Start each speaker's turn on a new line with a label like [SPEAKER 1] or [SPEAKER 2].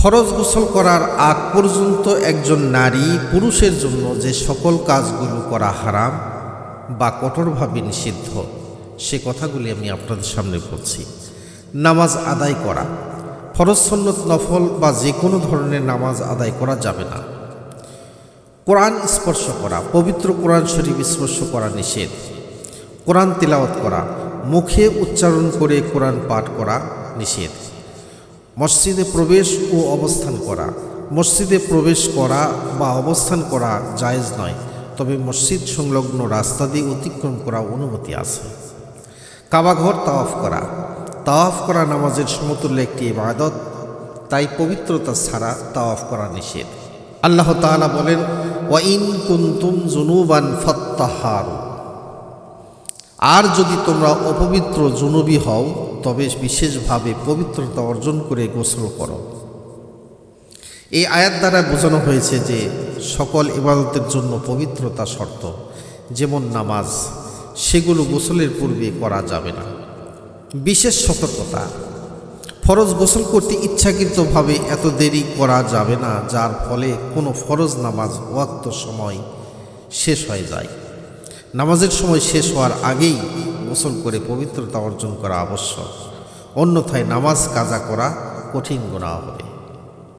[SPEAKER 1] ফরজ গোসল করার আগ পর্যন্ত একজন নারী পুরুষের জন্য যে সকল কাজগুলো করা হারাম বা কঠোরভাবে নিষিদ্ধ, সে কথাগুলি আমি আপনাদের সামনে বলছি। নামাজ আদায় করা, ফরজ সুন্নত নফল বা যে কোনো ধরনের নামাজ আদায় করা যাবে না। কোরআন স্পর্শ করা, পবিত্র কোরআন শরীফ স্পর্শ করা নিষেধ। কোরআন তিলাওয়াত করা, মুখে উচ্চারণ করে কোরআন পাঠ করা নিষেধ। মসজিদে প্রবেশ ও অবস্থান করা, মসজিদে প্রবেশ করা বা অবস্থান করা জায়েজ নয়, তবে মসজিদ সংলগ্ন রাস্তা দিয়ে অতিক্রম করা অনুমতি আছে। কাবাঘর তাওয়াফ করা, তাওয়াফ করা নামাজের সমতুল্য একটি ইবাদত, তাই পবিত্রতা ছাড়া তাওয়াফ করা নিষেধ। আল্লাহ তাআলা বলেন, ওয়া ইন কুনতুম জুনুবান ফাত্তাহারু, আর যদি তোমরা অপবিত্র জুনুবি হও তবে বিশেষভাবে পবিত্রতা অর্জন করে গোসল করো। এই আয়াত দ্বারা বোঝানো হয়েছে যে সকল ইবাদতের জন্য পবিত্রতা শর্ত, যেমন নামাজ, সেগুলো গোসলের পূর্বে করা যাবে না। বিশেষ সতর্কতা, ফরজ গোসল করতে ইচ্ছাকৃতভাবে এত দেরি করা যাবে না যার ফলে কোনো ফরজ নামাজ ওয়াক্ত সময় শেষ হয়ে যায়। নামাজের সময় শেষ হওয়ার আগেই গোসল করে পবিত্রতা অর্জন করা আবশ্যক, অন্যথায় নামাজ কাজা করা কঠিন গুনাহ হবে।